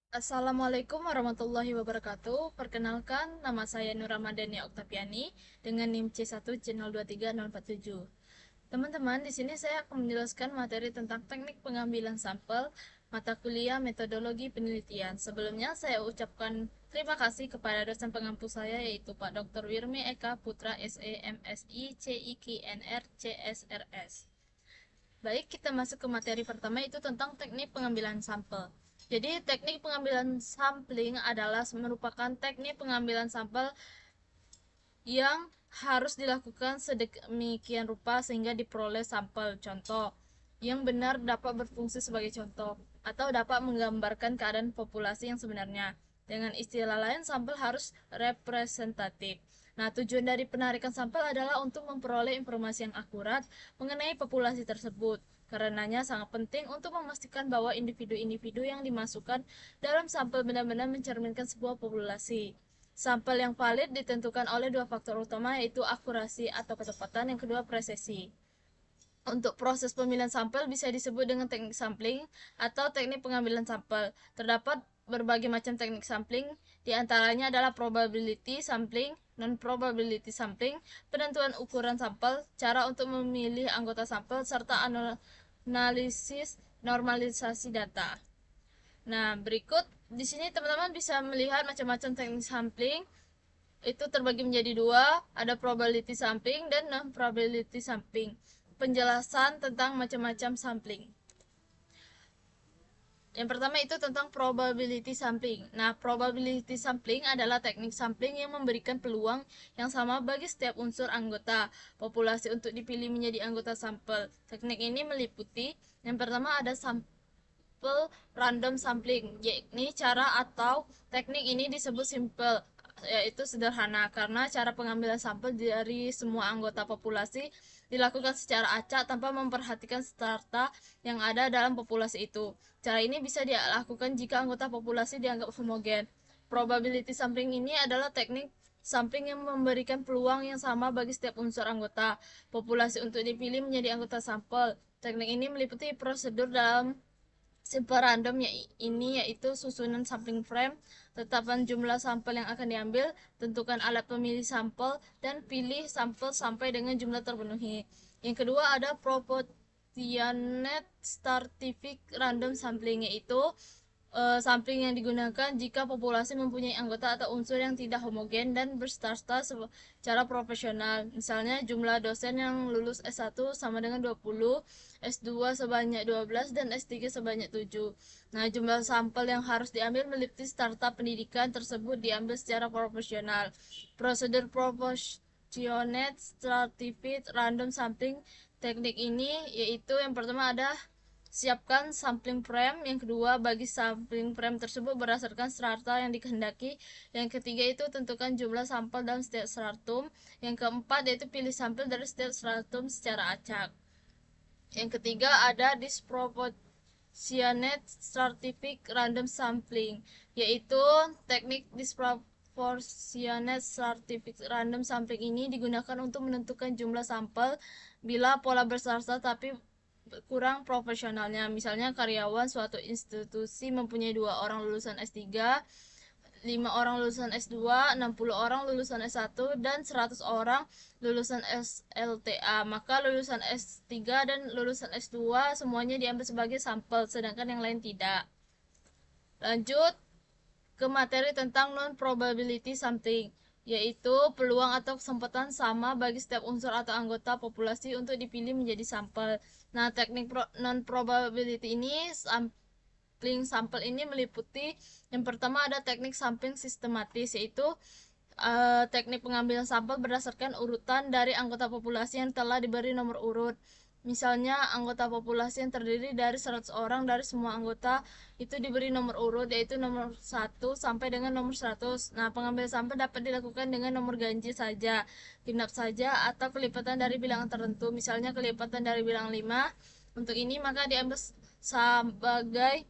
Assalamualaikum warahmatullahi wabarakatuh. Perkenalkan, nama saya Nur Ramadhani Oktaviani dengan NIM C1C023047. Teman-teman, di sini saya akan menjelaskan materi tentang teknik pengambilan sampel mata kuliah metodologi penelitian. Sebelumnya saya ucapkan terima kasih kepada dosen pengampu saya yaitu Pak Dr. Wirmi Eka Putra SE MSI CIKNR CSRS. Baik, kita masuk ke materi pertama, itu tentang teknik pengambilan sampel. Jadi, teknik pengambilan sampling adalah merupakan teknik pengambilan sampel yang harus dilakukan sedemikian rupa sehingga diperoleh sampel contoh yang benar dapat berfungsi sebagai contoh atau dapat menggambarkan keadaan populasi yang sebenarnya. Dengan istilah lain, sampel harus representatif. Nah, tujuan dari penarikan sampel adalah untuk memperoleh informasi yang akurat mengenai populasi tersebut. Karenanya sangat penting untuk memastikan bahwa individu-individu yang dimasukkan dalam sampel benar-benar mencerminkan sebuah populasi. Sampel yang valid ditentukan oleh dua faktor utama, yaitu akurasi atau ketepatan, yang kedua presisi. Untuk proses pemilihan sampel bisa disebut dengan teknik sampling atau teknik pengambilan sampel. Terdapat berbagai macam teknik sampling, di antaranya adalah probability sampling, non-probability sampling, penentuan ukuran sampel, cara untuk memilih anggota sampel, serta analisis normalisasi data. Nah, berikut di sini teman-teman bisa melihat macam-macam teknik sampling. Itu terbagi menjadi dua, ada probability sampling dan non probability sampling. Penjelasan tentang macam-macam sampling. Yang pertama itu tentang probability sampling. Nah, probability sampling adalah teknik sampling yang memberikan peluang yang sama bagi setiap unsur anggota populasi untuk dipilih menjadi anggota sampel. Teknik ini meliputi yang pertama ada sampel random sampling, yakni cara atau teknik ini disebut simple, yaitu sederhana karena cara pengambilan sampel dari semua anggota populasi dilakukan secara acak tanpa memperhatikan strata yang ada dalam populasi itu. Cara ini bisa dilakukan jika anggota populasi dianggap homogen. Probability sampling ini adalah teknik sampling yang memberikan peluang yang sama bagi setiap unsur anggota populasi untuk dipilih menjadi anggota sampel. Teknik ini meliputi prosedur dalam simple random ini, yaitu susunan sampling frame, tetapkan jumlah sampel yang akan diambil, tentukan alat pemilih sampel, dan pilih sampel sampai dengan jumlah terpenuhi. Yang kedua ada proportionate stratific random sampling, yaitu sampling yang digunakan jika populasi mempunyai anggota atau unsur yang tidak homogen dan berserta secara proporsional. Misalnya jumlah dosen yang lulus S1 sama dengan 20, S2 sebanyak 12, dan S3 sebanyak 7. Nah, jumlah sampel yang harus diambil meliputi startup pendidikan tersebut diambil secara proporsional. Prosedur proportionate stratified random sampling, teknik ini yaitu yang pertama ada siapkan sampling frame, yang kedua bagi sampling frame tersebut berdasarkan strata yang dikehendaki, yang ketiga itu tentukan jumlah sampel dalam setiap stratum, yang keempat yaitu pilih sampel dari setiap stratum secara acak. Yang ketiga ada disproportionate stratific random sampling, yaitu teknik disproportionate stratific random sampling ini digunakan untuk menentukan jumlah sampel bila pola berserta tapi kurang profesionalnya. Misalnya karyawan suatu institusi mempunyai 2 orang lulusan S3, 5 orang lulusan S2, 60 orang lulusan S1, dan 100 orang lulusan SLTA. Maka lulusan S3 dan lulusan S2 semuanya diambil sebagai sampel, sedangkan yang lain tidak. Lanjut ke materi tentang non-probability sampling, yaitu peluang atau kesempatan sama bagi setiap unsur atau anggota populasi untuk dipilih menjadi sampel. Nah, teknik non-probability ini, sampling sampel ini meliputi yang pertama ada teknik sampling sistematis, yaitu teknik pengambilan sampel berdasarkan urutan dari anggota populasi yang telah diberi nomor urut. Misalnya anggota populasi yang terdiri dari 100 orang, dari semua anggota itu diberi nomor urut, yaitu nomor 1 sampai dengan nomor 100. Nah, pengambilan sampel dapat dilakukan dengan nomor ganjil saja, genap saja, atau kelipatan dari bilangan tertentu. Misalnya kelipatan dari bilangan 5. Untuk ini maka diambil sebagai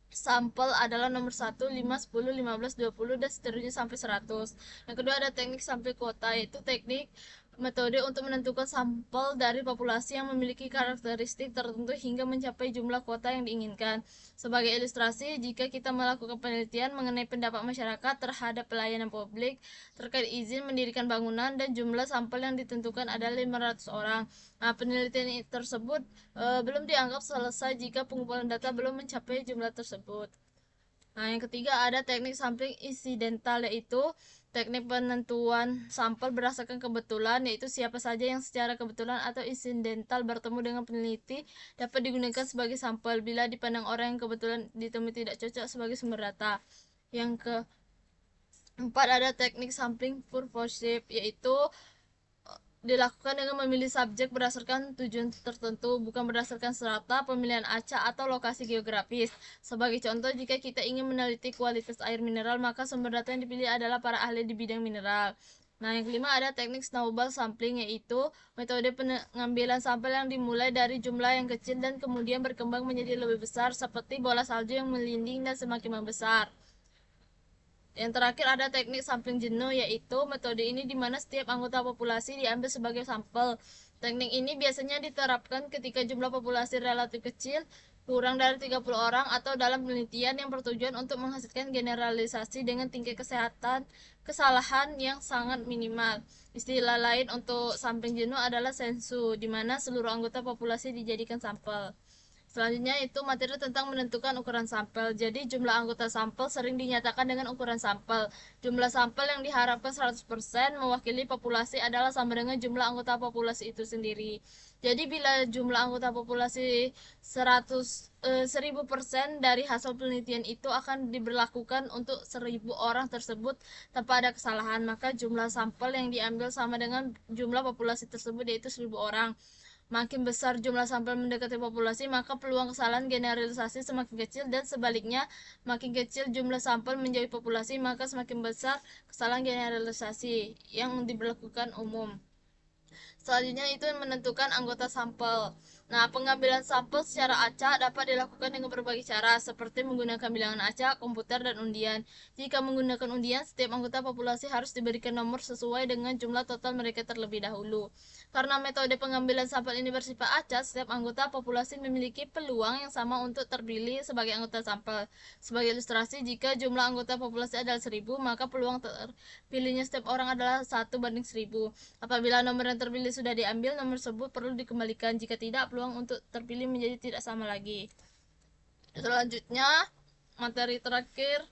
sampel adalah nomor 1, 5, 10, 15, 20, dan seterusnya sampai 100. Yang kedua ada teknik sampel kuota, yaitu teknik metode untuk menentukan sampel dari populasi yang memiliki karakteristik tertentu hingga mencapai jumlah kuota yang diinginkan. Sebagai ilustrasi, jika kita melakukan penelitian mengenai pendapat masyarakat terhadap pelayanan publik terkait izin mendirikan bangunan dan jumlah sampel yang ditentukan adalah 500 orang. Nah, penelitian tersebut belum dianggap selesai jika pengumpulan data belum mencapai jumlah tersebut. Nah, yang ketiga ada teknik sampling insidental, yaitu teknik penentuan sampel berdasarkan kebetulan, yaitu siapa saja yang secara kebetulan atau insidental bertemu dengan peneliti dapat digunakan sebagai sampel bila dipandang orang yang kebetulan ditemui tidak cocok sebagai sumber data. Yang keempat ada teknik sampling purposive, yaitu dilakukan dengan memilih subjek berdasarkan tujuan tertentu, bukan berdasarkan strata, pemilihan acak, atau lokasi geografis. Sebagai contoh, jika kita ingin meneliti kualitas air mineral, maka sumber data yang dipilih adalah para ahli di bidang mineral. Nah, yang kelima ada teknik snowball sampling, yaitu metode pengambilan sampel yang dimulai dari jumlah yang kecil dan kemudian berkembang menjadi lebih besar, seperti bola salju yang melinding dan semakin membesar. Yang terakhir ada teknik sampling jenuh, yaitu metode ini di mana setiap anggota populasi diambil sebagai sampel. Teknik ini biasanya diterapkan ketika jumlah populasi relatif kecil, kurang dari 30 orang, atau dalam penelitian yang bertujuan untuk menghasilkan generalisasi dengan tingkat kesalahan yang sangat minimal. Istilah lain untuk sampling jenuh adalah sensu, di mana seluruh anggota populasi dijadikan sampel. Selanjutnya itu materi tentang menentukan ukuran sampel. Jadi jumlah anggota sampel sering dinyatakan dengan ukuran sampel. Jumlah sampel yang diharapkan 100% mewakili populasi adalah sama dengan jumlah anggota populasi itu sendiri. Jadi bila jumlah anggota populasi 1000% dari hasil penelitian itu akan diberlakukan untuk 1000 orang tersebut tanpa ada kesalahan, maka jumlah sampel yang diambil sama dengan jumlah populasi tersebut, yaitu 1000 orang. Makin besar jumlah sampel mendekati populasi, maka peluang kesalahan generalisasi semakin kecil, dan sebaliknya, makin kecil jumlah sampel menjauhi populasi, maka semakin besar kesalahan generalisasi yang diberlakukan umum. Selanjutnya itu menentukan anggota sampel. Nah, pengambilan sampel secara acak dapat dilakukan dengan berbagai cara, seperti menggunakan bilangan acak, komputer, dan undian. Jika menggunakan undian, setiap anggota populasi harus diberikan nomor sesuai dengan jumlah total mereka terlebih dahulu. Karena metode pengambilan sampel ini bersifat acak, setiap anggota populasi memiliki peluang yang sama untuk terpilih sebagai anggota sampel. Sebagai ilustrasi, jika jumlah anggota populasi adalah 1000, maka peluang terpilihnya setiap orang adalah 1:1000. Apabila nomor yang terpilih sudah diambil, nomor tersebut perlu dikembalikan. Jika tidak, peluang untuk terpilih menjadi tidak sama lagi. Selanjutnya, materi terakhir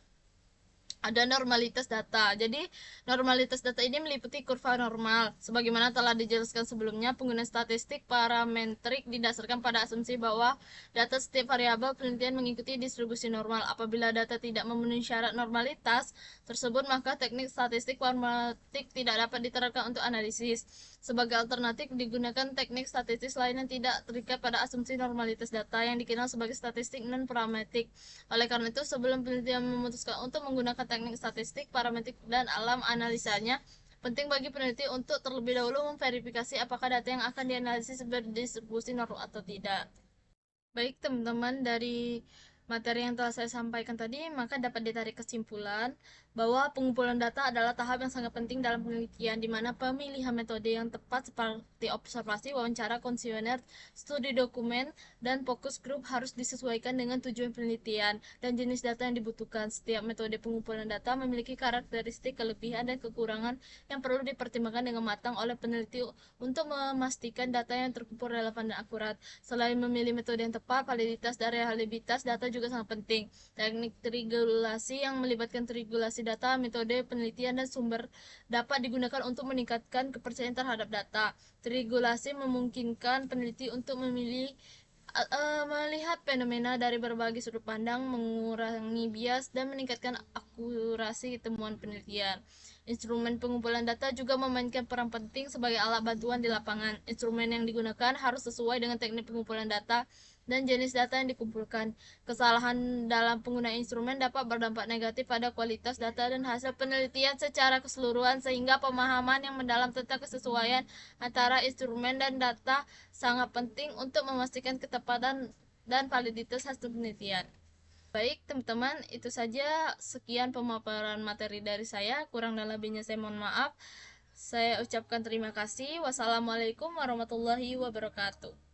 ada normalitas data. Jadi, normalitas data ini meliputi kurva normal. Sebagaimana telah dijelaskan sebelumnya, penggunaan statistik parametrik didasarkan pada asumsi bahwa data setiap variabel penelitian mengikuti distribusi normal. Apabila data tidak memenuhi syarat normalitas tersebut, maka teknik statistik parametrik tidak dapat diterapkan untuk analisis. Sebagai alternatif, digunakan teknik statistik lain yang tidak terikat pada asumsi normalitas data yang dikenal sebagai statistik non-parametrik. Oleh karena itu, sebelum penelitian memutuskan untuk menggunakan teknik statistik parametrik dan alam analisanya, penting bagi peneliti untuk terlebih dahulu memverifikasi apakah data yang akan dianalisis berdistribusi normal atau tidak. Baik teman-teman, dari materi yang telah saya sampaikan tadi, maka dapat ditarik kesimpulan bahwa pengumpulan data adalah tahap yang sangat penting dalam penelitian, di mana pemilihan metode yang tepat seperti observasi, wawancara, kuesioner, studi dokumen, dan fokus grup harus disesuaikan dengan tujuan penelitian dan jenis data yang dibutuhkan. Setiap metode pengumpulan data memiliki karakteristik, kelebihan, dan kekurangan yang perlu dipertimbangkan dengan matang oleh peneliti untuk memastikan data yang terkumpul relevan dan akurat. Selain memilih metode yang tepat, validitas dan reliabilitas data juga sangat penting. Teknik triangulasi yang melibatkan triangulasi data, metode penelitian, dan sumber dapat digunakan untuk meningkatkan kepercayaan terhadap data. Triangulasi memungkinkan peneliti untuk melihat fenomena dari berbagai sudut pandang, mengurangi bias, dan meningkatkan akurasi temuan penelitian. Instrumen pengumpulan data juga memainkan peran penting sebagai alat bantuan di lapangan. Instrumen yang digunakan harus sesuai dengan teknik pengumpulan data dan jenis data yang dikumpulkan. Kesalahan dalam penggunaan instrumen dapat berdampak negatif pada kualitas data dan hasil penelitian secara keseluruhan, sehingga pemahaman yang mendalam tentang kesesuaian antara instrumen dan data sangat penting untuk memastikan ketepatan dan validitas hasil penelitian. Baik teman-teman, itu saja, sekian pemaparan materi dari saya. Kurang dan lebihnya saya mohon maaf. Saya ucapkan terima kasih. Wassalamualaikum warahmatullahi wabarakatuh.